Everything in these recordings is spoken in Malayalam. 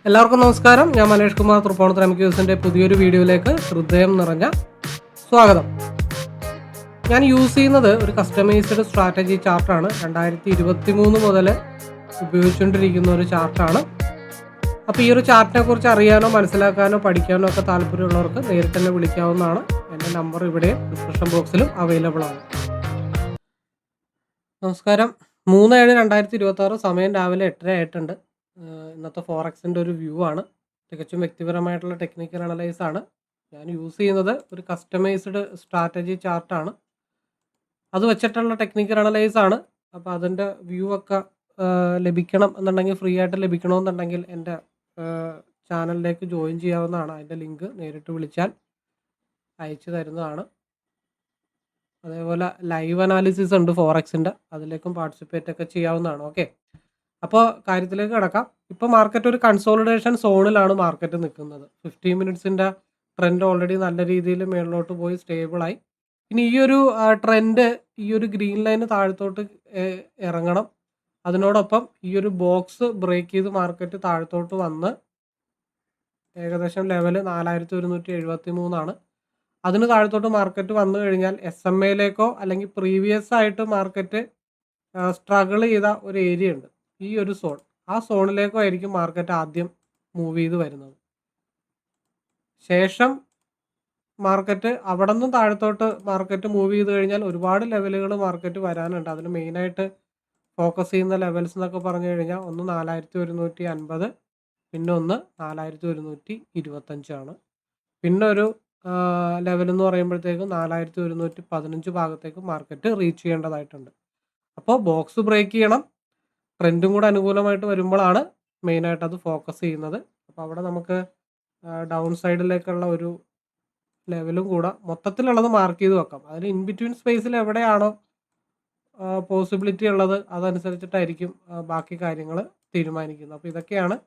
എല്ലാവർക്കും നമസ്കാരം. ഞാൻ മനേഷ് കുമാർ തൃപ്പൂണിത്തുറ MQSന്റെ പുതിയൊരു വീഡിയോയിലേക്ക് ഹൃദയം നിറഞ്ഞ സ്വാഗതം. ഞാൻ യൂസ് ചെയ്യുന്നത് ഒരു കസ്റ്റമൈസ്ഡ് സ്ട്രാറ്റജി ചാർട്ടാണ്. 2023 മുതൽ ഉപയോഗിച്ചുകൊണ്ടിരിക്കുന്ന ഒരു ചാർട്ടാണ്. അപ്പോൾ ഈ ഒരു ചാർട്ടിനെ കുറിച്ച് അറിയാനോ മനസ്സിലാക്കാനോ പഠിക്കാനോ ഒക്കെ താല്പര്യമുള്ളവർക്ക് നേരിട്ട് തന്നെ വിളിക്കാവുന്നതാണ്. എൻ്റെ നമ്പർ ഇവിടെ ഡിസ്ക്രിപ്ഷൻ ബോക്സിലും അവൈലബിൾ ആണ്. നമസ്കാരം. 3/7/2026 സമയം രാവിലെ 8:30 ആയിട്ടുണ്ട്. ഇന്നത്തെ ഫോറക്സിൻ്റെ ഒരു വ്യൂ ആണ്. തികച്ചും വ്യക്തിപരമായിട്ടുള്ള ടെക്നിക്കൽ അനലൈസ് ആണ്. ഞാൻ യൂസ് ചെയ്യുന്നത് ഒരു കസ്റ്റമൈസ്ഡ് സ്ട്രാറ്റജി ചാർട്ടാണ്. അത് വെച്ചിട്ടുള്ള ടെക്നിക്കൽ അനലൈസ് ആണ്. അപ്പോൾ അതിൻ്റെ വ്യൂ ഒക്കെ ലഭിക്കണം എന്നുണ്ടെങ്കിൽ, ഫ്രീ ആയിട്ട് ലഭിക്കണമെന്നുണ്ടെങ്കിൽ എൻ്റെ ചാനലിലേക്ക് ജോയിൻ ചെയ്യാവുന്നതാണ്. അതിൻ്റെ ലിങ്ക് നേരിട്ട് വിളിച്ചാൽ അയച്ചു തരുന്നതാണ്. അതേപോലെ ലൈവ് അനാലിസിസ് ഉണ്ട് ഫോറക്സിൻ്റെ, അതിലേക്കും പാർട്ടിസിപ്പേറ്റ് ഒക്കെ ചെയ്യാവുന്നതാണ്. ഓക്കെ, അപ്പോൾ കാര്യത്തിലേക്ക് കിടക്കാം. ഇപ്പോൾ മാർക്കറ്റ് ഒരു കൺസോളിഡേഷൻ സോണിലാണ് മാർക്കറ്റ് നിൽക്കുന്നത്. 15 മിനിറ്റ്സിൻ്റെ ട്രെൻഡ് ഓൾറെഡി നല്ല രീതിയിൽ മേളിലോട്ട് പോയി സ്റ്റേബിളായി. ഇനി ഈ ഒരു ട്രെൻഡ് ഈ ഒരു ഗ്രീൻ ലൈന് താഴത്തോട്ട് ഇറങ്ങണം. അതിനോടൊപ്പം ഈ ഒരു ബോക്സ് ബ്രേക്ക് ചെയ്ത് മാർക്കറ്റ് താഴത്തോട്ട് വന്ന് ഏകദേശം ലെവല് 4173 ആണ്. അതിന് താഴത്തോട്ട് മാർക്കറ്റ് വന്നു കഴിഞ്ഞാൽ SMA അല്ലെങ്കിൽ പ്രീവിയസ് ആയിട്ട് മാർക്കറ്റ് സ്ട്രഗിൾ ചെയ്ത ഒരു ഏരിയ ഉണ്ട്, ഈ ഒരു സോൺ. ആ സോണിലേക്കോ ആയിരിക്കും മാർക്കറ്റ് ആദ്യം മൂവ് ചെയ്ത് വരുന്നത്. ശേഷം മാർക്കറ്റ് അവിടെ നിന്നും താഴത്തോട്ട് മാർക്കറ്റ് മൂവ് ചെയ്ത് കഴിഞ്ഞാൽ ഒരുപാട് ലെവലുകൾ മാർക്കറ്റ് വരാനുണ്ട്. അതിൽ മെയിനായിട്ട് ഫോക്കസ് ചെയ്യുന്ന ലെവൽസ് എന്നൊക്കെ പറഞ്ഞു കഴിഞ്ഞാൽ ഒന്ന് 4150, പിന്നെ ഒന്ന് 4125 ആണ്. പിന്നെ ഒരു ലെവൽ എന്ന് പറയുമ്പോഴത്തേക്കും 4115 ഭാഗത്തേക്ക് മാർക്കറ്റ് റീച്ച് ചെയ്യേണ്ടതായിട്ടുണ്ട്. അപ്പോൾ ബോക്സ് ബ്രേക്ക് ചെയ്യണം, ട്രെൻഡും കൂടെ അനുകൂലമായിട്ട് വരുമ്പോഴാണ് മെയിനായിട്ട് അത് ഫോക്കസ് ചെയ്യുന്നത്. അപ്പോൾ അവിടെ നമുക്ക് ഡൗൺ സൈഡിലേക്കുള്ള ഒരു ലെവലും കൂടെ മൊത്തത്തിലുള്ളത് മാർക്ക് ചെയ്ത് വെക്കാം. അതിൽ ഇൻ ബിറ്റ്വീൻ സ്പേസിൽ എവിടെയാണോ പോസിബിലിറ്റി ഉള്ളത് അതനുസരിച്ചിട്ടായിരിക്കും ബാക്കി കാര്യങ്ങൾ തീരുമാനിക്കുന്നത്. അപ്പോൾ ഇതൊക്കെയാണ്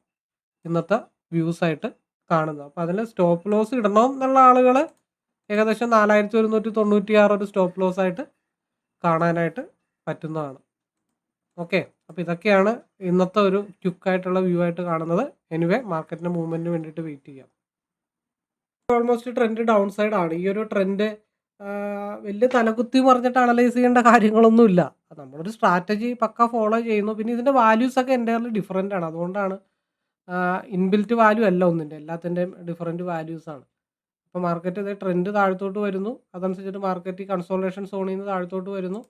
ഇന്നത്തെ വ്യൂസ് ആയിട്ട് കാണുന്നത്. അപ്പോൾ അതിൽ സ്റ്റോപ്പ് ലോസ് ഇടണം എന്നുള്ള ആളുകൾ ഏകദേശം 4196 ഒരു സ്റ്റോപ്പ് ലോസ് ആയിട്ട് കാണാനായിട്ട് പറ്റുന്നതാണ്. ഓക്കെ, അപ്പോൾ ഇതൊക്കെയാണ് ഇന്നത്തെ ഒരു ക്വിക്കായിട്ടുള്ള വ്യൂ ആയിട്ട് കാണുന്നത്. എനിവേ, മാർക്കറ്റിൻ്റെ മൂവ്മെൻറ്റിന് വേണ്ടിയിട്ട് വെയിറ്റ് ചെയ്യാം. ഓൾമോസ്റ്റ് ട്രെൻഡ് ഡൗൺ സൈഡ് ആണ്. ഈ ഒരു ട്രെൻഡ് വലിയ തലകുത്തി മറിഞ്ഞിട്ട് അനലൈസ് ചെയ്യേണ്ട കാര്യങ്ങളൊന്നുമില്ല. നമ്മളൊരു സ്ട്രാറ്റജി പക്ക ഫോളോ ചെയ്യുന്നു. പിന്നെ ഇതിൻ്റെ വാല്യൂസ് ഒക്കെ എൻ്റയർലി ഡിഫറൻ്റ് ആണ്. അതുകൊണ്ടാണ് ഇൻബിൽറ്റ് വാല്യൂ അല്ല ഒന്നിൻ്റെ, എല്ലാത്തിൻ്റെയും ഡിഫറൻറ്റ് വാല്യൂസ് ആണ്. അപ്പോൾ മാർക്കറ്റ് ഇത് ട്രെൻഡ് താഴത്തോട്ട് വരുന്നു, അതനുസരിച്ചിട്ട് മാർക്കറ്റ് കൺസോളിഡേഷൻ സോണിൽ നിന്ന് താഴത്തോട്ട് വരുന്നു.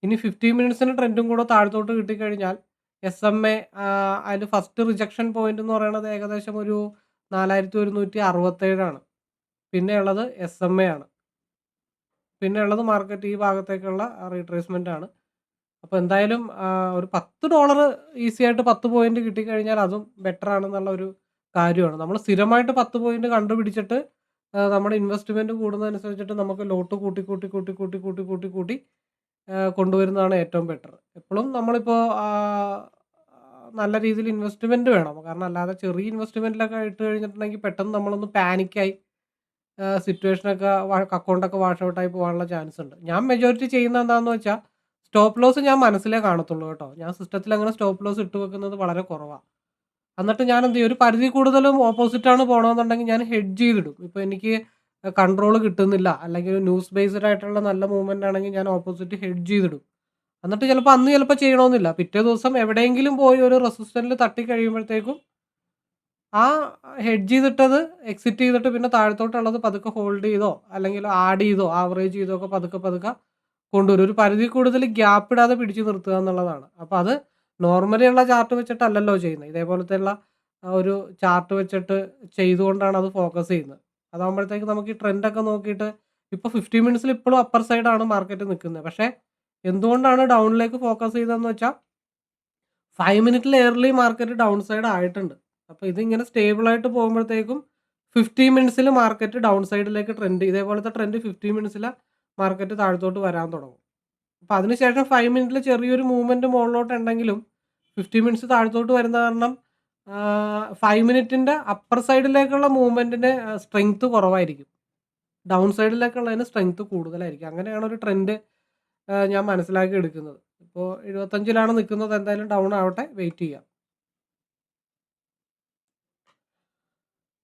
ഇനി 15 മിനിറ്റ്സിന് ട്രെൻഡും കൂടെ താഴത്തോട്ട് കിട്ടിക്കഴിഞ്ഞാൽ SMA അതിൽ ഫസ്റ്റ് റിജക്ഷൻ പോയിന്റ് എന്ന് പറയുന്നത് ഏകദേശം ഒരു 4167 ആണ്. പിന്നെ ഉള്ളത് SMA ആണ്. പിന്നെ ഉള്ളത് മാർക്കറ്റ് ഈ ഭാഗത്തേക്കുള്ള റീട്രേസ്മെൻ്റ് ആണ്. അപ്പോൾ എന്തായാലും ഒരു $10 ഈസി ആയിട്ട് 10 പോയിന്റ് കിട്ടിക്കഴിഞ്ഞാൽ അതും ബെറ്റർ ആണെന്നുള്ള ഒരു കാര്യമാണ്. നമ്മൾ സ്ഥിരമായിട്ട് 10 പോയിന്റ് കണ്ടുപിടിച്ചിട്ട് നമ്മുടെ ഇൻവെസ്റ്റ്മെൻറ്റ് കൂടുന്നതനുസരിച്ചിട്ട് നമുക്ക് ലോട്ട് കൂട്ടി കൂട്ടി കൂട്ടി കൂട്ടി കൂട്ടി കൂട്ടി കൂട്ടി കൊണ്ടുവരുന്നതാണ് ഏറ്റവും ബെറ്റർ. എപ്പോഴും നമ്മളിപ്പോൾ നല്ല രീതിയിൽ ഇൻവെസ്റ്റ്മെൻറ്റ് വേണം. കാരണം അല്ലാതെ ചെറിയ ഇൻവെസ്റ്റ്മെൻറ്റിലൊക്കെ ഇട്ട് കഴിഞ്ഞിട്ടുണ്ടെങ്കിൽ പെട്ടെന്ന് നമ്മളൊന്ന് പാനിക്കായി സിറ്റുവേഷനൊക്കെ അക്കൗണ്ടൊക്കെ വാഷ് ഔട്ടായി പോകാനുള്ള ചാൻസ് ഉണ്ട്. ഞാൻ മെജോറിറ്റി ചെയ്യുന്നത് എന്താണെന്ന് വെച്ചാൽ സ്റ്റോപ്പ് ലോസ് ഞാൻ മനസ്സിലേ കാണത്തുള്ളൂ കേട്ടോ. ഞാൻ സിസ്റ്റത്തിൽ അങ്ങനെ സ്റ്റോപ്പ് ലോസ് ഇട്ട് വെക്കുന്നത് വളരെ കുറവാണ്. എന്നിട്ട് ഞാൻ എന്ത് ചെയ്യും, ഒരു പരിധി കൂടുതലും ഓപ്പോസിറ്റാണ് പോകണമെന്നുണ്ടെങ്കിൽ ഞാൻ ഹെഡ്ജ് ചെയ്തിടും. ഇപ്പോൾ എനിക്ക് കൺട്രോൾ കിട്ടുന്നില്ല അല്ലെങ്കിൽ ന്യൂസ് ബേസ്ഡ് ആയിട്ടുള്ള നല്ല മൂവ്മെൻ്റ് ആണെങ്കിൽ ഞാൻ ഓപ്പോസിറ്റ് ഹെഡ്ജ് ചെയ്തിടും. എന്നിട്ട് ചിലപ്പോൾ അന്ന് ചിലപ്പോൾ ചെയ്യണമെന്നില്ല, പിറ്റേ ദിവസം എവിടെയെങ്കിലും പോയി ഒരു റെസിസ്റ്റൻറ്റിൽ തട്ടി കഴിയുമ്പോഴത്തേക്കും ആ ഹെഡ്ജ് ചെയ്തിട്ടത് എക്സിറ്റ് ചെയ്തിട്ട് പിന്നെ താഴത്തോട്ടുള്ളത് പതുക്കെ ഹോൾഡ് ചെയ്തോ അല്ലെങ്കിൽ ആഡ് ചെയ്തോ ആവറേജ് ചെയ്തോ ഒക്കെ പതുക്കെ പതുക്കെ കൊണ്ടുവരും. ഒരു പരിധി കൂടുതൽ ഗ്യാപ്പ് ഇടാതെ പിടിച്ചു നിർത്തുക എന്നുള്ളതാണ്. അപ്പോൾ അത് നോർമലി ഉള്ള ചാർട്ട് വെച്ചിട്ടല്ലല്ലോ ചെയ്യുന്നത്. ഇതേപോലത്തെയുള്ള ഒരു ചാർട്ട് വെച്ചിട്ട് ചെയ്തുകൊണ്ടാണ് അത് ഫോക്കസ് ചെയ്യുന്നത്. അതാകുമ്പോഴത്തേക്ക് നമുക്ക് ഈ ട്രെൻഡൊക്കെ നോക്കിയിട്ട് ഇപ്പോൾ 15 മിനിറ്റ്സിൽ ഇപ്പോഴും അപ്പർ സൈഡാണ് മാർക്കറ്റ് നിൽക്കുന്നത്. പക്ഷേ എന്തുകൊണ്ടാണ് ഡൗണിലേക്ക് ഫോക്കസ് ചെയ്തതെന്ന് വെച്ചാൽ 5 മിനിറ്റിൽ എയർലി മാർക്കറ്റ് ഡൗൺ സൈഡ് ആയിട്ടുണ്ട്. അപ്പോൾ ഇതിങ്ങനെ സ്റ്റേബിളായിട്ട് പോകുമ്പോഴത്തേക്കും 15 മിനിറ്റ്സിൽ മാർക്കറ്റ് ഡൗൺ സൈഡിലേക്ക് ട്രെൻഡ്, ഇതേപോലത്തെ ട്രെൻഡ് 15 മിനിറ്റ്സിൽ മാർക്കറ്റ് താഴത്തോട്ട് വരാൻ തുടങ്ങും. അപ്പോൾ അതിനുശേഷം 5 മിനിറ്റിൽ ചെറിയൊരു മൂവ്മെൻറ്റ് മുകളിലോട്ട് ഉണ്ടെങ്കിലും 15 മിനിറ്റ്സ് താഴത്തോട്ട് വരുന്ന കാരണം 5 മിനിറ്റിൻ്റെ അപ്പർ സൈഡിലേക്കുള്ള മൂവ്മെൻറ്റിന് സ്ട്രെങ്ത്ത് കുറവായിരിക്കും, ഡൗൺ സൈഡിലേക്കുള്ളതിന് സ്ട്രെങ്ത്ത് കൂടുതലായിരിക്കും. അങ്ങനെയാണ് ഒരു ട്രെൻഡ് ഞാൻ മനസ്സിലാക്കി എടുക്കുന്നത്. ഇപ്പോൾ 75 നിൽക്കുന്നത്, എന്തായാലും ഡൗൺ ആവട്ടെ, വെയിറ്റ് ചെയ്യാം.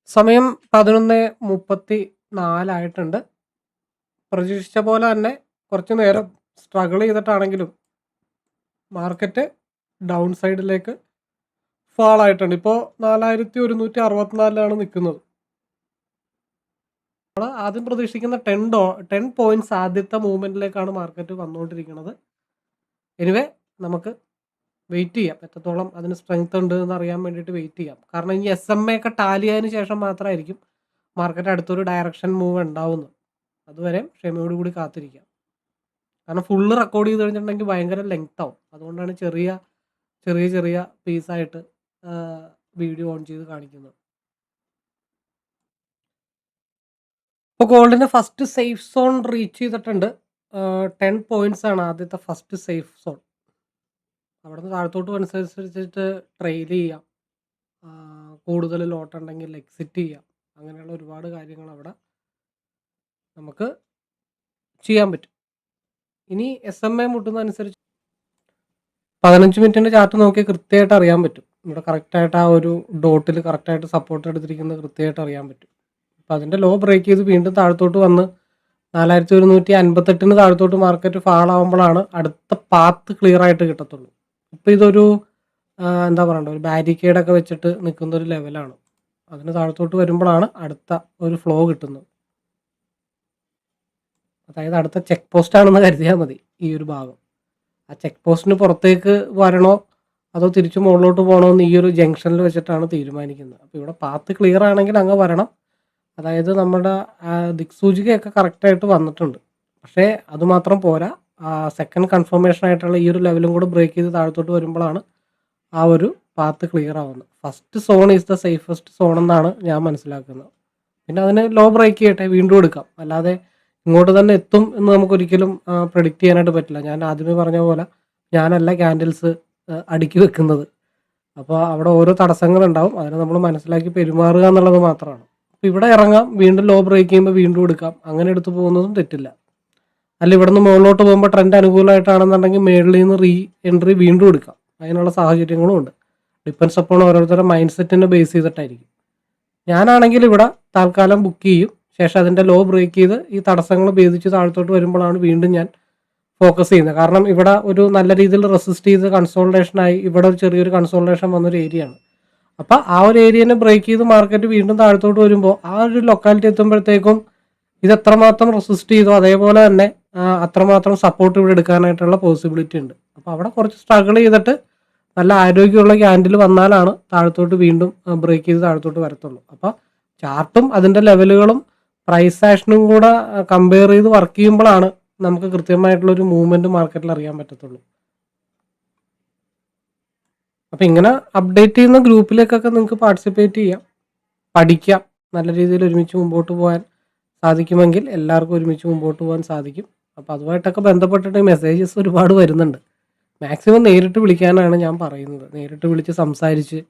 സമയം 11:34 ആയിട്ടുണ്ട്. പ്രതീക്ഷിച്ച പോലെ തന്നെ കുറച്ച് നേരം സ്ട്രഗിൾ ചെയ്തിട്ടാണെങ്കിലും മാർക്കറ്റ് ഡൗൺ സൈഡിലേക്ക് ഫാൾ ആയിട്ടുണ്ട്. ഇപ്പോൾ 4164 നിൽക്കുന്നത്. നമ്മൾ ആദ്യം പ്രതീക്ഷിക്കുന്ന 10 പോയിന്റ്സ് ആദ്യത്തെ മൂവ്മെന്റിലേക്കാണ് മാർക്കറ്റ് വന്നുകൊണ്ടിരിക്കുന്നത്. എനിവേ നമുക്ക് വെയിറ്റ് ചെയ്യാം, എത്രത്തോളം അതിന് സ്ട്രെങ്ത് ഉണ്ട് എന്ന് അറിയാൻ വേണ്ടിയിട്ട് വെയിറ്റ് ചെയ്യാം. കാരണം ഈ SMA ഒക്കെ ടാലി ആയതിനു ശേഷം മാത്രമായിരിക്കും മാർക്കറ്റ് അടുത്തൊരു ഡയറക്ഷൻ മൂവ് ഉണ്ടാവുന്നത്. അതുവരെ ക്ഷമയോടുകൂടി കാത്തിരിക്കാം. കാരണം ഫുള്ള് റെക്കോർഡ് ചെയ്ത് കഴിഞ്ഞിട്ടുണ്ടെങ്കിൽ ഭയങ്കര ലെങ്ത് ആവും. അതുകൊണ്ടാണ് ചെറിയ ചെറിയ ചെറിയ പീസായിട്ട് വീഡിയോ ഓൺ ചെയ്ത് കാണിക്കുന്നത്. ഇപ്പോൾ ഗോൾഡിന് ഫസ്റ്റ് സേഫ് സോൺ റീച്ച് ചെയ്തിട്ടുണ്ട്. 10 പോയിന്റ്സ് ആണ് ആദ്യത്തെ ഫസ്റ്റ് സേഫ് സോൺ. അവിടെ നിന്ന് താഴത്തോട്ട് അനുസരിച്ചിട്ട് ട്രെയിൽ ചെയ്യാം, കൂടുതൽ ലോട്ട് ഉണ്ടെങ്കിൽ എക്സിറ്റ് ചെയ്യാം. അങ്ങനെയുള്ള ഒരുപാട് കാര്യങ്ങൾ അവിടെ നമുക്ക് ചെയ്യാൻ പറ്റും. ഇനി SMA മുട്ടുന്നതനുസരിച്ച് 15 മിനിറ്റിൻ്റെ ചാർട്ട് നോക്കി കൃത്യമായിട്ട് അറിയാൻ പറ്റും. ഇവിടെ കറക്റ്റായിട്ട് ആ ഒരു ഡോട്ടിൽ കറക്റ്റായിട്ട് സപ്പോർട്ട് എടുത്തിരിക്കുന്നത് കൃത്യമായിട്ട് അറിയാൻ പറ്റും. അപ്പോൾ അതിൻ്റെ ലോ ബ്രേക്ക് ചെയ്ത് വീണ്ടും താഴത്തോട്ട് വന്ന് 4158 താഴത്തോട്ട് മാർക്കറ്റ് ഫാൾ ആകുമ്പോഴാണ് അടുത്ത പാത്ത് ക്ലിയർ ആയിട്ട് കിട്ടത്തുള്ളൂ. ഇപ്പോൾ ഇതൊരു എന്താ പറയണ്ട, ഒരു ബാരിക്കേഡൊക്കെ വെച്ചിട്ട് നിൽക്കുന്ന ഒരു ലെവലാണ്. അതിന് താഴത്തോട്ട് വരുമ്പോഴാണ് അടുത്ത ഒരു ഫ്ലോ കിട്ടുന്നത്. അതായത് അടുത്ത ചെക്ക് പോസ്റ്റ് ആണെന്ന് കരുതിയാൽ മതി ഈ ഒരു ഭാഗം. ആ ചെക്ക് പോസ്റ്റിന് പുറത്തേക്ക് വരണോ അതോ തിരിച്ച് മുകളിലോട്ട് പോകണോ എന്ന് ഈ ഒരു ജംഗ്ഷനിൽ വെച്ചിട്ടാണ് തീരുമാനിക്കുന്നത്. അപ്പോൾ ഇവിടെ പാത്ത് ക്ലിയർ ആണെങ്കിൽ അങ്ങ് വരണം. അതായത് നമ്മുടെ ദിക്സൂചികയൊക്കെ കറക്റ്റായിട്ട് വന്നിട്ടുണ്ട്. പക്ഷേ അതുമാത്രം പോരാ, സെക്കൻഡ് കൺഫർമേഷൻ ആയിട്ടുള്ള ഈ ഒരു ലെവലും കൂടെ ബ്രേക്ക് ചെയ്ത് താഴത്തോട്ട് വരുമ്പോഴാണ് ആ ഒരു പാത്ത് ക്ലിയർ ആവുന്നത്. First zone is the safest zone എന്നാണ് ഞാൻ മനസ്സിലാക്കുന്നത്. പിന്നെ അതിന് ലോ ബ്രേക്ക് ചെയ്യട്ടെ, വീണ്ടും എടുക്കാം. അല്ലാതെ ഇങ്ങോട്ട് തന്നെ എത്തും എന്ന് നമുക്കൊരിക്കലും പ്രെഡിക്റ്റ് ചെയ്യാനായിട്ട് പറ്റില്ല. ഞാൻ ആദ്യമേ പറഞ്ഞ പോലെ ഞാനല്ല ക്യാൻഡിൽസ് അടുക്കി വെക്കുന്നത്. അപ്പോൾ അവിടെ ഓരോ തടസ്സങ്ങളുണ്ടാവും, അതിനെ നമ്മൾ മനസ്സിലാക്കി പെരുമാറുക എന്നുള്ളത് മാത്രമാണ്. അപ്പോൾ ഇവിടെ ഇറങ്ങാം, വീണ്ടും ലോ ബ്രേക്ക് ചെയ്യുമ്പോൾ വീണ്ടും എടുക്കാം, അങ്ങനെ എടുത്ത് പോകുന്നതും തെറ്റില്ല. അല്ല ഇവിടെ നിന്ന് മുകളിലോട്ട് പോകുമ്പോൾ ട്രെൻഡ് അനുകൂലമായിട്ടാണെന്നുണ്ടെങ്കിൽ മേളിൽ നിന്ന് റീ എൻട്രി വീണ്ടും എടുക്കാം. അതിനുള്ള സാഹചര്യങ്ങളും ഉണ്ട്. ഡിപ്പെൻസ് അപ്പോൾ ഓരോരുത്തരുടെ മൈൻഡ് സെറ്റിനെ ബേസ് ചെയ്തിട്ടായിരിക്കും. ഞാനാണെങ്കിൽ ഇവിടെ തൽക്കാലം ബുക്ക് ചെയ്യും. ശേഷം അതിൻ്റെ ലോ ബ്രേക്ക് ചെയ്ത് ഈ തടസ്സങ്ങൾ ഭേദിച്ച് താഴത്തോട്ട് വരുമ്പോഴാണ് വീണ്ടും ഞാൻ ഫോക്കസ് ചെയ്യുന്നത്. കാരണം ഇവിടെ ഒരു നല്ല രീതിയിൽ റെസിസ്റ്റ് ചെയ്ത് കൺസോൾട്ടേഷനായി ഇവിടെ ഒരു ചെറിയൊരു കൺസോൾട്ടേഷൻ വന്നൊരു ഏരിയയാണ്. അപ്പോൾ ആ ഒരു ഏരിയനെ ബ്രേക്ക് ചെയ്ത് മാർക്കറ്റ് വീണ്ടും താഴത്തോട്ട് വരുമ്പോൾ ആ ഒരു ലൊക്കാലിറ്റി എത്തുമ്പോഴത്തേക്കും ഇത് എത്രമാത്രം റെസിസ്റ്റ് ചെയ്തോ അതേപോലെ തന്നെ അത്രമാത്രം സപ്പോർട്ട് ഇവിടെ എടുക്കാനായിട്ടുള്ള പോസിബിലിറ്റി ഉണ്ട്. അപ്പോൾ അവിടെ കുറച്ച് സ്ട്രഗിൾ ചെയ്തിട്ട് നല്ല ആരോഗ്യമുള്ള ക്യാൻഡിൽ വന്നാലാണ് താഴത്തോട്ട് വീണ്ടും ബ്രേക്ക് ചെയ്ത് താഴത്തോട്ട് വരത്തുള്ളൂ. അപ്പോൾ ചാർട്ടും അതിൻ്റെ ലെവലുകളും പ്രൈസ് ആക്ഷനും കൂടെ കമ്പയർ ചെയ്ത് വർക്ക് ചെയ്യുമ്പോഴാണ് നമുക്ക് കൃത്യമായിട്ടുള്ളൊരു മൂവ്മെൻറ്റ് മാർക്കറ്റിൽ അറിയാൻ പറ്റത്തുള്ളൂ. അപ്പോൾ ഇങ്ങനെ അപ്ഡേറ്റ് ചെയ്യുന്ന ഗ്രൂപ്പിലേക്കൊക്കെ നിങ്ങൾക്ക് പാർട്ടിസിപ്പേറ്റ് ചെയ്യാം, പഠിക്കാം. നല്ല രീതിയിൽ ഒരുമിച്ച് മുമ്പോട്ട് പോകാൻ സാധിക്കുമെങ്കിൽ എല്ലാവർക്കും ഒരുമിച്ച് മുമ്പോട്ട് പോകാൻ സാധിക്കും. അപ്പോൾ അതുമായിട്ടൊക്കെ ബന്ധപ്പെട്ടിട്ട് മെസ്സേജസ് ഒരുപാട് വരുന്നുണ്ട്. മാക്സിമം നേരിട്ട് വിളിക്കാനാണ് ഞാൻ പറയുന്നത്. നേരിട്ട് വിളിച്ച് സംസാരിച്ച്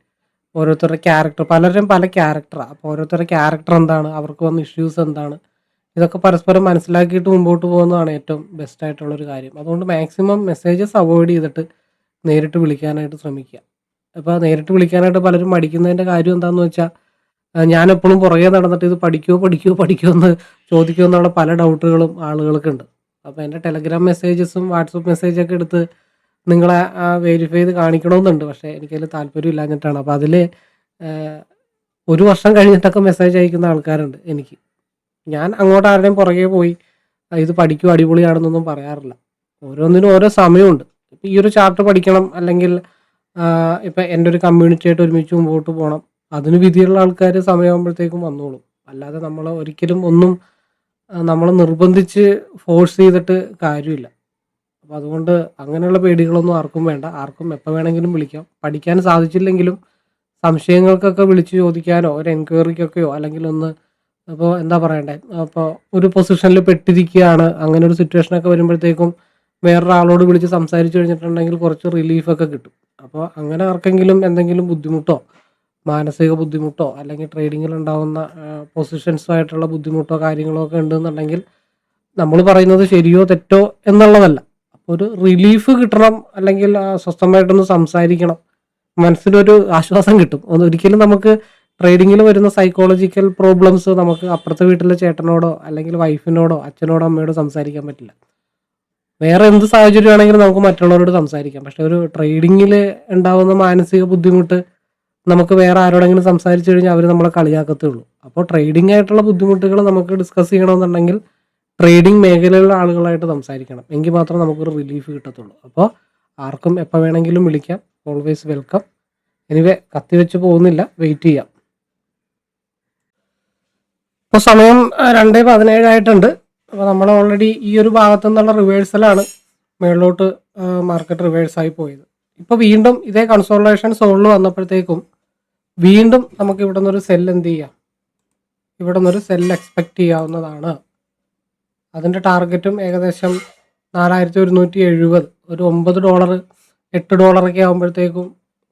ഓരോരുത്തരുടെ ക്യാരക്ടർ, പലരും പല ക്യാരക്ടറാണ്. അപ്പോൾ ഓരോരുത്തരുടെ ക്യാരക്ടർ എന്താണ്, അവർക്ക് വന്ന ഇഷ്യൂസ് എന്താണ്, ഇതൊക്കെ പരസ്പരം മനസ്സിലാക്കിയിട്ട് മുമ്പോട്ട് പോകുന്നതാണ് ഏറ്റവും ബെസ്റ്റ് ആയിട്ടുള്ളൊരു കാര്യം. അതുകൊണ്ട് മാക്സിമം മെസ്സേജസ് അവോയ്ഡ് ചെയ്തിട്ട് നേരിട്ട് വിളിക്കാനായിട്ട് ശ്രമിക്കുക. അപ്പോൾ നേരിട്ട് വിളിക്കാനായിട്ട് പലരും മടിക്കുന്നതിൻ്റെ കാര്യം എന്താണെന്ന് വെച്ചാൽ, ഞാനെപ്പോഴും പുറകെ നടന്നിട്ട് ഇത് പഠിക്കുമോ എന്ന് ചോദിക്കുമോ എന്നുള്ള പല ഡൗട്ടുകളും ആളുകൾക്കുണ്ട്. അപ്പോൾ എൻ്റെ ടെലഗ്രാം മെസ്സേജസും വാട്സപ്പ് മെസ്സേജൊക്കെ എടുത്ത് നിങ്ങളെ വെരിഫൈ ചെയ്ത് കാണിക്കണമെന്നുണ്ട്. പക്ഷേ എനിക്കതിൽ താല്പര്യം ഇല്ലാഞ്ഞിട്ടാണ്. അപ്പോൾ അതിൽ 1 വർഷം കഴിഞ്ഞിട്ടൊക്കെ മെസ്സേജ് അയക്കുന്ന ആൾക്കാരുണ്ട് എനിക്ക്. ഞാൻ അങ്ങോട്ട് ആരുടെയും പുറകെ പോയി ഇത് പഠിക്കും അടിപൊളിയാണെന്നൊന്നും പറയാറില്ല. ഓരോന്നിനും ഓരോ സമയമുണ്ട്. ഇപ്പം ഈ ഒരു ചാർട്ട് പഠിക്കണം, അല്ലെങ്കിൽ ഇപ്പം എൻ്റെ ഒരു കമ്മ്യൂണിറ്റി ആയിട്ട് ഒരുമിച്ച് മുമ്പോട്ട് പോകണം, അതിന് വിധിയുള്ള ആൾക്കാർ സമയമാകുമ്പോഴത്തേക്കും വന്നോളും. അല്ലാതെ നമ്മൾ ഒരിക്കലും ഒന്നും നമ്മൾ നിർബന്ധിച്ച് ഫോഴ്സ് ചെയ്തിട്ട് കാര്യമില്ല. അപ്പോൾ അതുകൊണ്ട് അങ്ങനെയുള്ള പേടികളൊന്നും ആർക്കും വേണ്ട. ആർക്കും എപ്പോൾ വേണമെങ്കിലും വിളിക്കാം. പഠിക്കാൻ സാധിച്ചില്ലെങ്കിലും സംശയങ്ങൾക്കൊക്കെ വിളിച്ച് ചോദിക്കാനോ ഒരു എൻക്വയറിക്കൊക്കെയോ അല്ലെങ്കിൽ ഒന്ന് അപ്പോൾ എന്താ പറയണ്ടേ, അപ്പോൾ ഒരു പൊസിഷനിൽ പെട്ടിരിക്കുകയാണ്, അങ്ങനെ ഒരു സിറ്റുവേഷനൊക്കെ വരുമ്പോഴത്തേക്കും വേറൊരാളോട് വിളിച്ച് സംസാരിച്ച് കഴിഞ്ഞിട്ടുണ്ടെങ്കിൽ കുറച്ച് റിലീഫൊക്കെ കിട്ടും. അപ്പോൾ അങ്ങനെ ആർക്കെങ്കിലും എന്തെങ്കിലും ബുദ്ധിമുട്ടോ മാനസിക ബുദ്ധിമുട്ടോ അല്ലെങ്കിൽ ട്രേഡിങ്ങിൽ ഉണ്ടാകുന്ന പൊസിഷൻസുമായിട്ടുള്ള ബുദ്ധിമുട്ടോ കാര്യങ്ങളോ ഒക്കെ ഉണ്ടെന്നുണ്ടെങ്കിൽ നമ്മൾ പറയുന്നത് ശരിയോ തെറ്റോ എന്നുള്ളതല്ല. അപ്പോൾ ഒരു റിലീഫ് കിട്ടണം, അല്ലെങ്കിൽ സ്വസ്ഥമായിട്ടൊന്ന് സംസാരിക്കണം, മനസ്സിനൊരു ആശ്വാസം കിട്ടും. ഒരിക്കലും നമുക്ക് ട്രേഡിങ്ങിൽ വരുന്ന സൈക്കോളജിക്കൽ പ്രോബ്ലംസ് നമുക്ക് അപ്പുറത്തെ വീട്ടിലെ ചേട്ടനോടോ അല്ലെങ്കിൽ വൈഫിനോടോ അച്ഛനോടോ അമ്മയോടോ സംസാരിക്കാൻ പറ്റില്ല. വേറെ എന്ത് സാഹചര്യമാണെങ്കിലും നമുക്ക് മറ്റുള്ളവരോട് സംസാരിക്കാം. പക്ഷെ ഒരു ട്രേഡിങ്ങിൽ ഉണ്ടാവുന്ന മാനസിക ബുദ്ധിമുട്ട് നമുക്ക് വേറെ ആരോടെങ്കിലും സംസാരിച്ചു കഴിഞ്ഞാൽ അവർ നമ്മളെ കളിയാക്കത്തേ ഉള്ളൂ. അപ്പോൾ ട്രേഡിംഗ് ആയിട്ടുള്ള ബുദ്ധിമുട്ടുകൾ നമുക്ക് ഡിസ്കസ് ചെയ്യണമെന്നുണ്ടെങ്കിൽ ട്രേഡിംഗ് മേഖലയിലുള്ള ആളുകളായിട്ട് സംസാരിക്കണം. എങ്കിൽ മാത്രമേ നമുക്കൊരു റിലീഫ് കിട്ടത്തുള്ളൂ. അപ്പോൾ ആർക്കും എപ്പോൾ വേണമെങ്കിലും വിളിക്കാം. Always welcome. എനിവേ കത്തിവെച്ച് പോകുന്നില്ല, വെയിറ്റ് ചെയ്യാം. ഇപ്പോൾ സമയം 2:17 ആയിട്ടുണ്ട്. അപ്പോൾ നമ്മൾ ഓൾറെഡി ഈ ഒരു ഭാഗത്തു നിന്നുള്ള റിവേഴ്സലാണ് മുകളിലോട്ട് മാർക്കറ്റ് റിവേഴ്സായി പോയത്. ഇപ്പോൾ വീണ്ടും ഇതേ കൺസോൾട്ടേഷൻ സോണിൽ വന്നപ്പോഴത്തേക്കും വീണ്ടും നമുക്ക് ഇവിടെ നിന്നൊരു സെൽ എന്ത് ചെയ്യാം, ഇവിടെ നിന്നൊരു സെൽ എക്സ്പെക്റ്റ് ചെയ്യാവുന്നതാണ്. അതിൻ്റെ ടാർഗറ്റും ഏകദേശം 4170, ഒരു $9 $8 ആകുമ്പോഴത്തേക്കും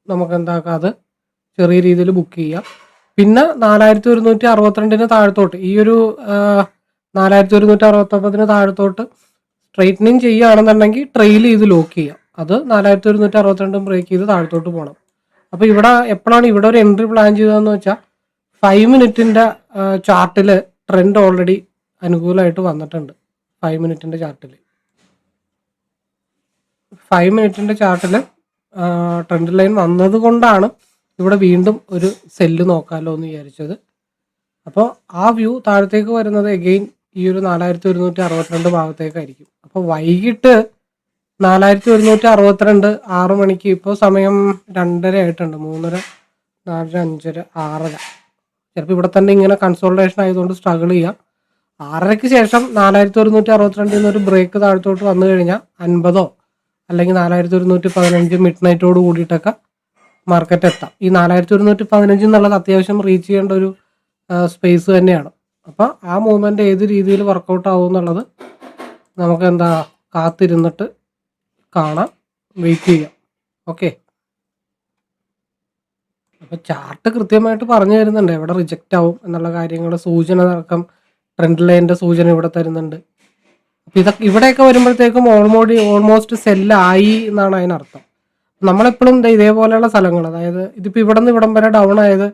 നമുക്ക് എന്താക്കാം, അത് ചെറിയ രീതിയിൽ ബുക്ക് ചെയ്യാം. പിന്നെ 4162 താഴത്തോട്ട്, ഈ ഒരു 4169 താഴത്തോട്ട് സ്ട്രൈറ്റനിങ് ചെയ്യുകയാണെന്നുണ്ടെങ്കിൽ ട്രെയിൽ ചെയ്ത് ലോക്ക് ചെയ്യാം. അത് 4162 ബ്രേക്ക് ചെയ്ത് താഴത്തോട്ട് പോകണം. അപ്പോൾ ഇവിടെ എപ്പോഴാണ് ഇവിടെ ഒരു എൻട്രി പ്ലാൻ ചെയ്തതെന്ന് വെച്ചാൽ 5 മിനിറ്റിൻ്റെ ചാർട്ടിൽ ട്രെൻഡ് ഓൾറെഡി അനുകൂലമായിട്ട് വന്നിട്ടുണ്ട്. 5 മിനിറ്റിൻ്റെ ചാർട്ടിൽ ട്രെൻഡ് ലൈൻ വന്നത് കൊണ്ടാണ് ഇവിടെ വീണ്ടും ഒരു സെല്ല് നോക്കാമല്ലോ എന്ന് വിചാരിച്ചത്. അപ്പോൾ ആ വ്യൂ താഴത്തേക്ക് വരുന്നത് എഗെയിൻ ഈ ഒരു 4162 ഭാഗത്തേക്കായിരിക്കും. അപ്പോൾ വൈകിട്ട് 4162 6 മണിക്ക്, ഇപ്പോൾ സമയം 2:30 ആയിട്ടുണ്ട്, 3:30 4:00 5:30 6:30, ചിലപ്പോൾ ഇവിടെ തന്നെ ഇങ്ങനെ കൺസോൾട്ടേഷൻ ആയതുകൊണ്ട് സ്ട്രഗിൾ ചെയ്യാം. 6:30ക്ക് ശേഷം 4162 ഒരു ബ്രേക്ക് താഴത്തോട്ട് വന്നു കഴിഞ്ഞാൽ 50 അല്ലെങ്കിൽ 4115 മിഡ് നൈറ്റോട് കൂടിയിട്ടൊക്കെ മാർക്കറ്റ് എത്താം. ഈ 4115 എന്നുള്ളത് അത്യാവശ്യം റീച്ച് ചെയ്യേണ്ട ഒരു സ്പേസ് തന്നെയാണ്. അപ്പോൾ ആ മൂവ്മെൻറ്റ് ഏത് രീതിയിൽ വർക്കൗട്ട് ആവും എന്നുള്ളത് നമുക്ക് കാത്തിരുന്നിട്ട് കാണാം, വെയിറ്റ് ചെയ്യാം. ഓക്കെ, അപ്പോൾ ചാർട്ട് കൃത്യമായിട്ട് പറഞ്ഞു തരുന്നുണ്ട് എവിടെ റിജക്റ്റ് ആവും എന്നുള്ള കാര്യങ്ങൾ, സൂചന അടക്കം ട്രെൻഡ് ലൈനിൻ്റെ സൂചന ഇവിടെ തരുന്നുണ്ട്. അപ്പോൾ ഇതൊക്കെ ഇവിടെയൊക്കെ വരുമ്പോഴത്തേക്കും ഓൾമോസ്റ്റ് സെല്ലായി എന്നാണ് അതിനർത്ഥം. നമ്മളെപ്പോഴും ഇതേപോലെയുള്ള സ്ഥലങ്ങൾ, അതായത് ഇതിപ്പോൾ ഇവിടെ നിന്ന് ഇവിടം വരെ ഡൗൺ ആയത്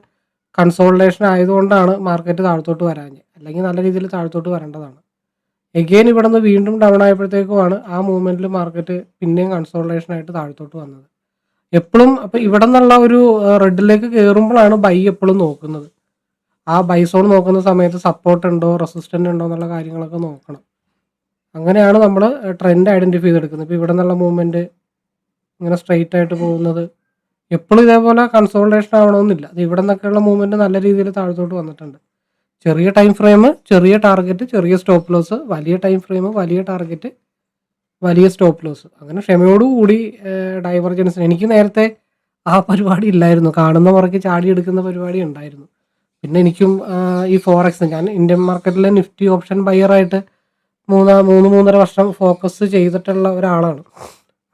കൺസോൾട്ടേഷൻ ആയതുകൊണ്ടാണ് മാർക്കറ്റ് താഴത്തോട്ട് വരാഞ്ഞത്, അല്ലെങ്കിൽ നല്ല രീതിയിൽ താഴത്തോട്ട് വരേണ്ടതാണ്. എഗെയിൻ ഇവിടെ നിന്ന് വീണ്ടും ഡൗൺ ആയപ്പോഴത്തേക്കുമാണ് ആ മൂവ്മെൻറ്റിൽ മാർക്കറ്റ് പിന്നെയും കൺസോൾട്ടേഷൻ ആയിട്ട് താഴത്തോട്ട് വന്നത്. എപ്പോഴും അപ്പോൾ ഇവിടെ നിന്നുള്ള ഒരു റെഡിലേക്ക് കയറുമ്പോഴാണ് ബൈ എപ്പോഴും നോക്കുന്നത്. ആ ബൈ സോൺ നോക്കുന്ന സമയത്ത് സപ്പോർട്ട് ഉണ്ടോ റെസിസ്റ്റൻ്റ് ഉണ്ടോ എന്നുള്ള കാര്യങ്ങളൊക്കെ നോക്കണം. അങ്ങനെയാണ് നമ്മൾ ട്രെൻഡ് ഐഡൻറ്റിഫൈ ചെയ്തെടുക്കുന്നത്. ഇപ്പോൾ ഇവിടെ നിന്നുള്ള മൂവ്മെൻറ്റ് ഇങ്ങനെ സ്ട്രെയിറ്റ് ആയിട്ട് പോകുന്നത് എപ്പോഴും ഇതേപോലെ കൺസോൾട്ടേഷൻ ആവണമെന്നില്ല. അത് ഇവിടെ നിന്നൊക്കെയുള്ള മൂവ്മെൻറ്റ് നല്ല രീതിയിൽ താഴത്തോട്ട് വന്നിട്ടുണ്ട്. ചെറിയ ടൈം ഫ്രെയിം ചെറിയ ടാർഗറ്റ് ചെറിയ സ്റ്റോപ്പ് ലോസ്, വലിയ ടൈം ഫ്രെയിം വലിയ ടാർഗറ്റ് വലിയ സ്റ്റോപ്പ് ലോസ്. അങ്ങനെ ക്ഷമയോടുകൂടി ഡൈവർജൻസിന്, എനിക്ക് നേരത്തെ ആ പരിപാടി ഇല്ലായിരുന്നു, കാണുന്ന മുറയ്ക്ക് ചാടിയെടുക്കുന്ന പരിപാടി ഉണ്ടായിരുന്നു. പിന്നെ എനിക്കും ഈ ഫോറക്സ്, ഞാൻ ഇന്ത്യൻ മാർക്കറ്റിലെ നിഫ്റ്റി ഓപ്ഷൻ ബയറായിട്ട് 3.5 വർഷം ഫോക്കസ് ചെയ്തിട്ടുള്ള ഒരാളാണ്.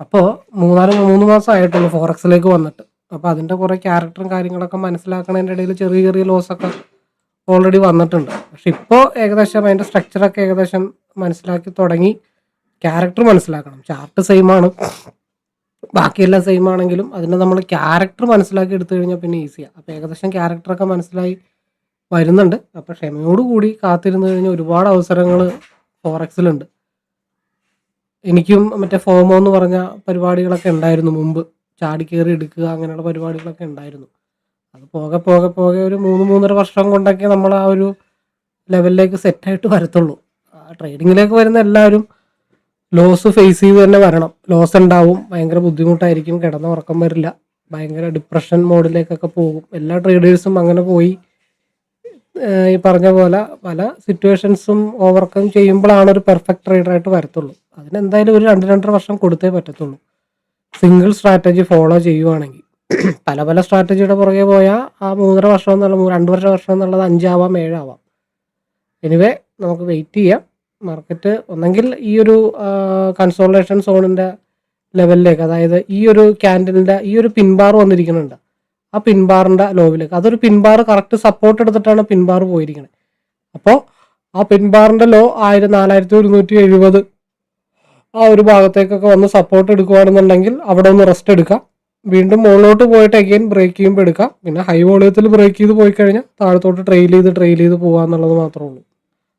അപ്പോൾ 3 മാസം ആയിട്ടുള്ളൂ ഫോറക്സിലേക്ക് വന്നിട്ട്. അപ്പോൾ അതിൻ്റെ കുറേ ക്യാരക്ടറും കാര്യങ്ങളൊക്കെ മനസ്സിലാക്കുന്നതിൻ്റെ ഇടയിൽ ചെറിയ ചെറിയ ലോസൊക്കെ ഓൾറെഡി വന്നിട്ടുണ്ട്. പക്ഷെ ഇപ്പോൾ ഏകദേശം അതിൻ്റെ സ്ട്രക്ചറൊക്കെ ഏകദേശം മനസ്സിലാക്കി തുടങ്ങി. ക്യാരക്ടർ മനസ്സിലാക്കണം. ചാർട്ട് സെയിം ആണ്, ബാക്കിയെല്ലാം സെയിം ആണെങ്കിലും അതിൻ്റെ നമ്മൾ ക്യാരക്ടർ മനസ്സിലാക്കി എടുത്തു കഴിഞ്ഞാൽ പിന്നെ ഈസിയാണ്. അപ്പോൾ ഏകദേശം ക്യാരക്ടറൊക്കെ മനസ്സിലായി വരുന്നുണ്ട്. അപ്പോൾ ക്ഷമയോടുകൂടി കാത്തിരുന്ന് കഴിഞ്ഞാൽ ഒരുപാട് അവസരങ്ങൾ ഫോറക്സിലുണ്ട്. എനിക്കും മറ്റേ ഫോമോ എന്ന് പറഞ്ഞ പരിപാടികളൊക്കെ ഉണ്ടായിരുന്നു മുമ്പ്, ചാടി കയറി എടുക്കുക അങ്ങനെയുള്ള പരിപാടികളൊക്കെ ഉണ്ടായിരുന്നു. അത് പോകെ പോകെ പോകെ ഒരു 3-3.5 വർഷം കൊണ്ടൊക്കെ നമ്മൾ ആ ഒരു ലെവലിലേക്ക് സെറ്റായിട്ട് വരത്തുള്ളൂ. ട്രേഡിങ്ങിലേക്ക് വരുന്ന എല്ലാവരും ലോസ് ഫേസ് ചെയ്ത് തന്നെ വരണം. ലോസ് ഉണ്ടാവും, ഭയങ്കര ബുദ്ധിമുട്ടായിരിക്കും, കിടന്ന ഉറക്കം വരില്ല, ഭയങ്കര ഡിപ്രഷൻ മോഡിലേക്കൊക്കെ പോകും. എല്ലാ ട്രേഡേഴ്സും അങ്ങനെ പോയി ഈ പറഞ്ഞ പോലെ പല സിറ്റുവേഷൻസും ഓവർകം ചെയ്യുമ്പോഴാണ് ഒരു പെർഫെക്റ്റ് ട്രേഡറായിട്ട് വരത്തുള്ളൂ. അതിനെന്തായാലും ഒരു 2-2.5 വർഷം കൊടുത്തേ പറ്റത്തുള്ളൂ, സിംഗിൾ സ്ട്രാറ്റജി ഫോളോ ചെയ്യുവാണെങ്കിൽ. പല പല സ്ട്രാറ്റജിയുടെ പുറകെ പോയാൽ ആ 3.5 വർഷം എന്നുള്ള 2 വർഷം എന്നുള്ളത് 5 ആവാം 7 ആവാം. എനിവേ നമുക്ക് വെയിറ്റ് ചെയ്യാം. മാർക്കറ്റ് ഒന്നെങ്കിൽ ഈ ഒരു കൺസോൾട്ടേഷൻ സോണിൻ്റെ ലെവലിലേക്ക്, അതായത് ഈ ഒരു ക്യാൻഡലിൻ്റെ ഈ ഒരു പിൻബാർ വന്നിരിക്കുന്നുണ്ട്, ആ പിൻബാറിൻ്റെ ലോവിലേക്ക്, അതൊരു പിൻബാർ കറക്റ്റ് സപ്പോർട്ട് എടുത്തിട്ടാണ് പിൻബാർ പോയിരിക്കുന്നത്. അപ്പോൾ ആ പിൻബാറിൻ്റെ ലോ 4170 ആ ഒരു ഭാഗത്തേക്കൊക്കെ വന്ന് സപ്പോർട്ട് എടുക്കുകയാണെന്നുണ്ടെങ്കിൽ അവിടെ ഒന്ന് റെസ്റ്റ് എടുക്കാം. വീണ്ടും മുകളിലോട്ട് പോയിട്ട് അഗെയിൻ ബ്രേക്ക് ചെയ്യുമ്പോൾ എടുക്കാം. പിന്നെ ഹൈ വോളിയത്തിൽ ബ്രേക്ക് ചെയ്ത് പോയി കഴിഞ്ഞാൽ താഴത്തോട്ട് ട്രെയിൽ ചെയ്ത് പോകുക എന്നുള്ളത് മാത്രമേ ഉള്ളൂ.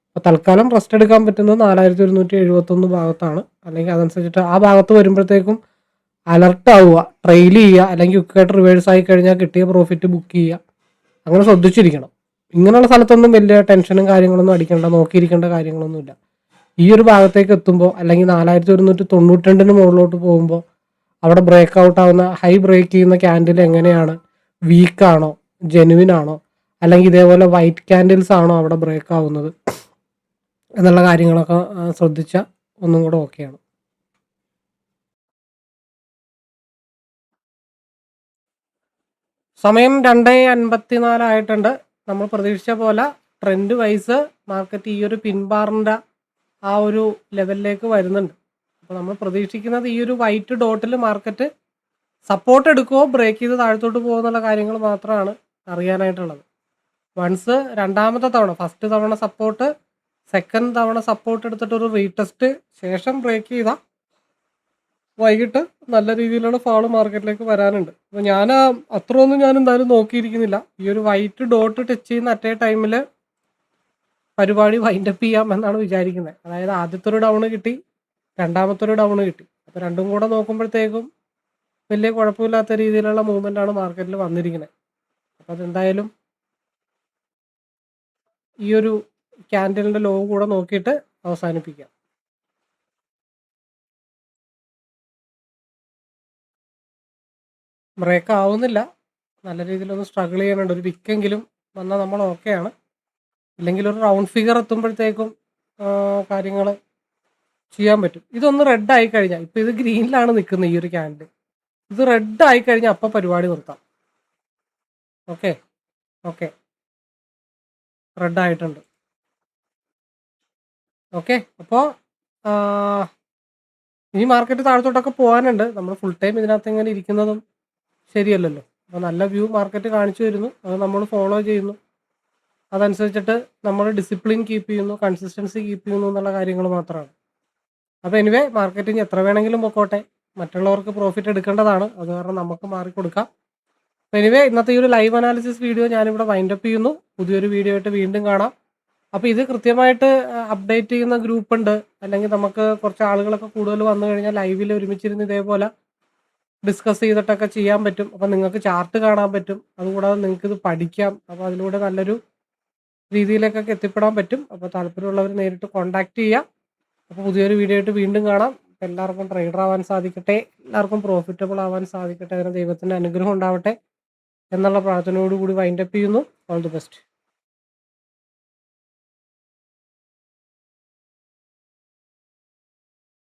അപ്പോൾ തൽക്കാലം റെസ്റ്റ് എടുക്കാൻ പറ്റുന്നത് 4171 ഭാഗത്താണ്. അല്ലെങ്കിൽ അതനുസരിച്ചിട്ട് ആ ഭാഗത്ത് വരുമ്പോഴത്തേക്കും അലർട്ട് ആവുക, ട്രെയിൽ ചെയ്യുക, അല്ലെങ്കിൽ ക്വിക്കായിട്ട് റിവേഴ്സ് ആയി കഴിഞ്ഞാൽ കിട്ടിയ പ്രോഫിറ്റ് ബുക്ക് ചെയ്യുക. അങ്ങനെ ശ്രദ്ധിച്ചിരിക്കണം. ഇങ്ങനെയുള്ള സ്ഥലത്തൊന്നും വലിയ ടെൻഷനും കാര്യങ്ങളൊന്നും അടിക്കേണ്ട, നോക്കിയിരിക്കേണ്ട കാര്യങ്ങളൊന്നുമില്ല. ഈ ഒരു ഭാഗത്തേക്ക് എത്തുമ്പോൾ അല്ലെങ്കിൽ 4192 മുകളിലോട്ട് പോകുമ്പോൾ അവിടെ ബ്രേക്ക് ഔട്ട് ആവുന്ന ഹൈ ബ്രേക്ക് ചെയ്യുന്ന ക്യാൻഡിൽ എങ്ങനെയാണ്, വീക്കാണോ, ജെനുവിൻ ആണോ, അല്ലെങ്കിൽ ഇതേപോലെ വൈറ്റ് ക്യാൻഡിൽസ് ആണോ അവിടെ ബ്രേക്ക് ആവുന്നത് എന്നുള്ള കാര്യങ്ങളൊക്കെ ശ്രദ്ധിച്ചാൽ ഒന്നും കൂടെ ഓക്കെയാണ്. സമയം 2:54 ആയിട്ടുണ്ട്. നമ്മൾ പ്രതീക്ഷിച്ച പോലെ ട്രെൻഡ് വൈസ് മാർക്കറ്റ് ഈ ഒരു പിൻബാറിൻ്റെ ആ ഒരു ലെവലിലേക്ക് വരുന്നുണ്ട്. അപ്പോൾ നമ്മൾ പ്രതീക്ഷിക്കുന്നത് ഈ ഒരു വൈറ്റ് ഡോട്ടിൽ മാർക്കറ്റ് സപ്പോർട്ട് എടുക്കുമോ ബ്രേക്ക് ചെയ്ത് താഴത്തോട്ട് പോകുമോ എന്നുള്ള കാര്യങ്ങൾ മാത്രമാണ് അറിയാനായിട്ടുള്ളത്. വൺസ് രണ്ടാമത്തെ തവണ, ഫസ്റ്റ് തവണ സപ്പോർട്ട്, സെക്കൻഡ് തവണ സപ്പോർട്ട് എടുത്തിട്ട് ഒരു റീടെസ്റ്റ് ശേഷം ബ്രേക്ക് ചെയ്താൽ വൈകിട്ട് നല്ല രീതിയിലുള്ള ഫാള് മാർക്കറ്റിലേക്ക് വരാനുണ്ട്. അപ്പോൾ ഞാൻ അത്രയൊന്നും ഞാൻ എന്തായാലും നോക്കിയിരിക്കുന്നില്ല. ഈ ഒരു വൈറ്റ് ഡോട്ട് ടച്ച് ചെയ്യുന്ന അറ്റേ ടൈമിൽ പരിപാടി വൈൻഡപ്പ് ചെയ്യാം എന്നാണ് വിചാരിക്കുന്നത്. അതായത് ആദ്യത്തെ ഒരു ഡൗൺ കിട്ടി, രണ്ടാമത്തെ ഒരു ഡൗൺ കിട്ടി. അപ്പോൾ രണ്ടും കൂടെ നോക്കുമ്പോഴത്തേക്കും വലിയ കുഴപ്പമില്ലാത്ത രീതിയിലുള്ള മൂവ്മെൻ്റ് ആണ് മാർക്കറ്റിൽ വന്നിരിക്കുന്നത്. അപ്പോൾ അതെന്തായാലും ഈ ഒരു ക്യാൻഡലിൻ്റെ ലോ കൂടെ നോക്കിയിട്ട് അവസാനിപ്പിക്കാം. ബ്രേക്ക് ആവുന്നില്ല, നല്ല രീതിയിലൊന്ന് സ്ട്രഗിൾ ചെയ്യാനുണ്ട്. ഒരു വിക്കെങ്കിലും വന്നാൽ നമ്മൾ ഓക്കെയാണ്. ഇല്ലെങ്കിൽ ഒരു റൗണ്ട് ഫിഗർ എത്തുമ്പോഴത്തേക്കും കാര്യങ്ങൾ ചെയ്യാൻ പറ്റും. ഇതൊന്ന് റെഡ് ആയി കഴിഞ്ഞാൽ, ഇപ്പം ഇത് ഗ്രീനിലാണ് നിൽക്കുന്നത് ഈ ഒരു ക്യാൻഡിൽ, ഇത് റെഡ് ആയി കഴിഞ്ഞാൽ അപ്പം പരിപാടി നിർത്താം. ഓക്കെ ഓക്കെ റെഡ് ആയിട്ടുണ്ട്. ഓക്കെ, അപ്പോൾ ഈ മാർക്കറ്റ് താഴത്തോട്ടൊക്കെ പോകാനുണ്ട്. നമ്മൾ ഫുൾ ടൈം ഇതിനകത്ത് ഇങ്ങനെ ഇരിക്കുന്നതും ശരിയല്ലല്ലോ. അപ്പോൾ നല്ല വ്യൂ മാർക്കറ്റ് കാണിച്ചു തരുന്നു, അത് നമ്മൾ ഫോളോ ചെയ്യുന്നു, അതനുസരിച്ചിട്ട് നമ്മൾ ഡിസിപ്ലിൻ കീപ്പ് ചെയ്യുന്നു, കൺസിസ്റ്റൻസി കീപ്പ് ചെയ്യുന്നു എന്നുള്ള കാര്യങ്ങൾ മാത്രമാണ്. അപ്പോൾ എനിവേ മാർക്കറ്റിങ് എത്ര വേണമെങ്കിലും പൊക്കോട്ടെ, മറ്റുള്ളവർക്ക് പ്രോഫിറ്റ് എടുക്കേണ്ടതാണ്, അത് കാരണം നമുക്ക് മാറിക്കൊടുക്കാം. അപ്പോൾ എനിവേ ഇന്നത്തെ ഈ ഒരു ലൈവ് അനാലിസിസ് വീഡിയോ ഞാനിവിടെ വൈൻഡപ്പ് ചെയ്യുന്നു. പുതിയൊരു വീഡിയോ ആയിട്ട് വീണ്ടും കാണാം. അപ്പോൾ ഇത് കൃത്യമായിട്ട് അപ്ഡേറ്റ് ചെയ്യുന്ന ഗ്രൂപ്പ് ഉണ്ട്, അല്ലെങ്കിൽ നമുക്ക് കുറച്ച് ആളുകളൊക്കെ കൂടുതൽ വന്നു കഴിഞ്ഞാൽ ലൈവിൽ ഒരുമിച്ചിരുന്ന് ഇതേപോലെ ഡിസ്കസ് ചെയ്തിട്ടൊക്കെ ചെയ്യാൻ പറ്റും. അപ്പോൾ നിങ്ങൾക്ക് ചാർട്ട് കാണാൻ പറ്റും, അതുകൂടാതെ നിങ്ങൾക്ക് ഇത് പഠിക്കാം. അപ്പോൾ അതിലൂടെ നല്ലൊരു രീതിയിലേക്കൊക്കെ എത്തിപ്പെടാൻ പറ്റും. അപ്പോൾ താല്പര്യമുള്ളവർ നേരിട്ട് കോൺടാക്ട് ചെയ്യാം. അപ്പോൾ പുതിയൊരു വീഡിയോ ആയിട്ട് വീണ്ടും കാണാം. എല്ലാവർക്കും ട്രേഡർ ആവാൻ സാധിക്കട്ടെ, എല്ലാവർക്കും പ്രോഫിറ്റബിൾ ആവാൻ സാധിക്കട്ടെ, അതിന് ദൈവത്തിൻ്റെ അനുഗ്രഹം ഉണ്ടാവട്ടെ എന്നുള്ള പ്രാർത്ഥനയോടുകൂടി വൈൻഡപ്പ് ചെയ്യുന്നു. All the best.